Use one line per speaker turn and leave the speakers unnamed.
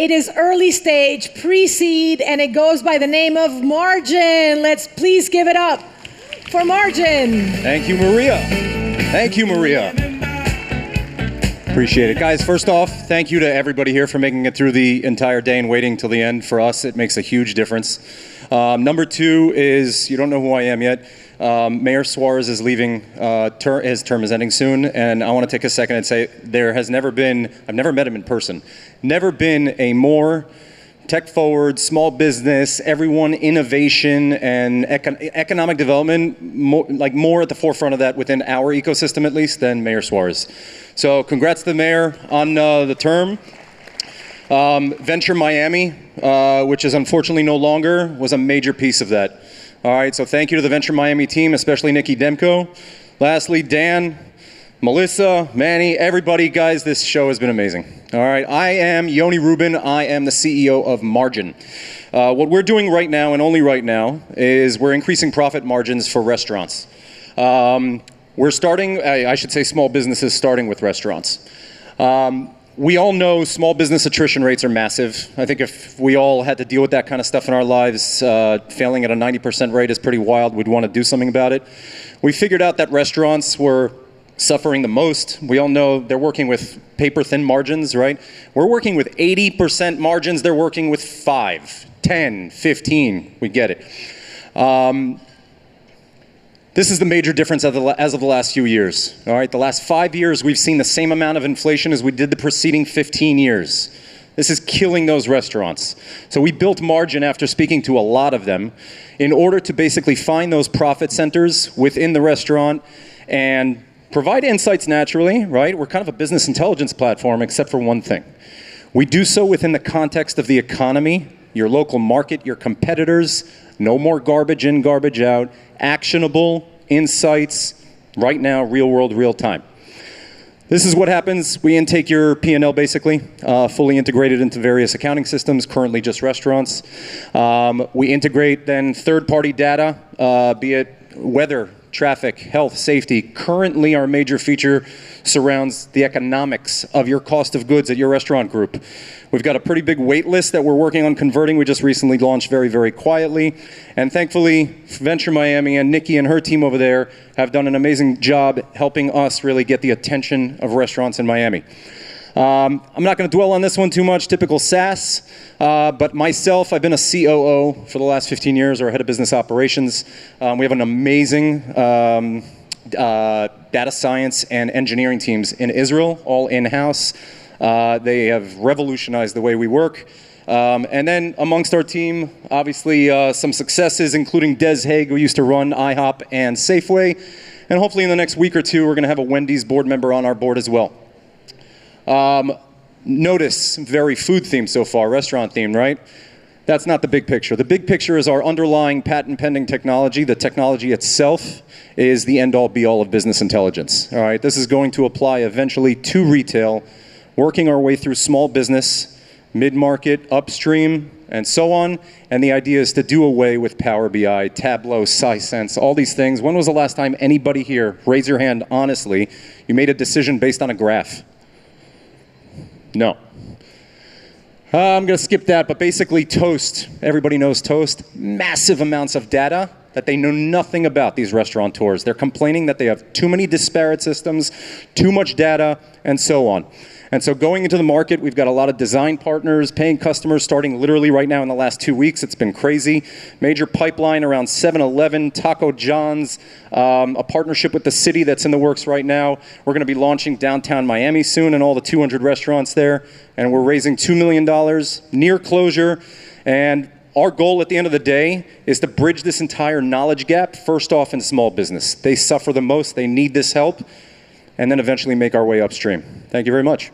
It is early stage, pre-seed, and it goes by the name of MRGN. Let's please give it up for MRGN.
Thank you, Maria. Thank you, Maria. Appreciate it. Guys, first off, thank you to everybody here for making it through the entire day and waiting till the end. For us, it makes a huge difference. Number two is, you don't know who I am yet, Mayor Suarez is leaving, his term is ending soon, and I want to take a second and say there has never been, I've never met him in person, never been a more tech-forward, small business, everyone innovation and economic development, more at the forefront of that within our ecosystem at least than Mayor Suarez. So congrats to the mayor on the term. Venture Miami, which is unfortunately no longer, was a major piece of that. All right, so thank you to the Venture Miami team, especially Nikki Demko. Lastly, Dan, Melissa, Manny, everybody, guys, this show has been amazing. All right, I am Yoni Rubin. I am the CEO of MRGN. What we're doing right now, and only right now, is we're increasing profit margins for restaurants. We're starting, I should say small businesses starting with restaurants. We all know small business attrition rates are massive. I think if we all had to deal with that kind of stuff in our lives, failing at a 90% rate is pretty wild. We'd want to do something about it. We figured out that restaurants were suffering the most. We all know they're working with paper-thin margins, right? We're working with 80% margins. They're working with 5, 10, 15. We get it. This is the major difference as of the last few years. All right, the last 5 years, we've seen the same amount of inflation as we did the preceding 15 years. This is killing those restaurants. So we built MRGN after speaking to a lot of them in order to basically find those profit centers within the restaurant and provide insights naturally, right? We're kind of a business intelligence platform, except for one thing. We do so within the context of the economy, your local market, your competitors, no more garbage in, garbage out, actionable insights, right now, real world, real time. This is what happens. We intake your P&L basically, fully integrated into various accounting systems, currently just restaurants. We integrate then third-party data, be it weather, traffic, health, safety. Currently, our major feature surrounds the economics of your cost of goods at your restaurant group. We've got a pretty big wait list that we're working on converting. We just recently launched very, very quietly. And thankfully, Venture Miami and Nikki and her team over there have done an amazing job helping us really get the attention of restaurants in Miami. I'm not going to dwell on this one too much, typical SaaS, but myself, I've been a COO for the last 15 years, or head of business operations. We have an amazing data science and engineering teams in Israel, all in-house. They have revolutionized the way we work. And then amongst our team, obviously some successes, including Des Haig, who used to run IHOP and Safeway. And hopefully in the next week or two, we're going to have a Wendy's board member on our board as well. Notice, very food themed so far, restaurant themed, right? That's not the big picture. The big picture is our underlying patent pending technology. The technology itself is the end all be all of business intelligence. All right, this is going to apply eventually to retail, working our way through small business, mid-market, upstream, and so on. And the idea is to do away with Power BI, Tableau, Sisense, all these things. When was the last time anybody here, raise your hand honestly, you made a decision based on a graph? No. I'm going to skip that, but basically Toast, everybody knows Toast, massive amounts of data that they know nothing about, these restaurateurs. They're complaining that they have too many disparate systems, too much data, and so on. And so going into the market, we've got a lot of design partners, paying customers starting literally right now in the last 2 weeks. It's been crazy. Major pipeline around 7-Eleven, Taco John's, a partnership with the city that's in the works right now. We're going to be launching downtown Miami soon and all the 200 restaurants there. And we're raising $2 million, near closure. And our goal at the end of the day is to bridge this entire knowledge gap, first off in small business. They suffer the most, they need this help, and then eventually make our way upstream. Thank you very much.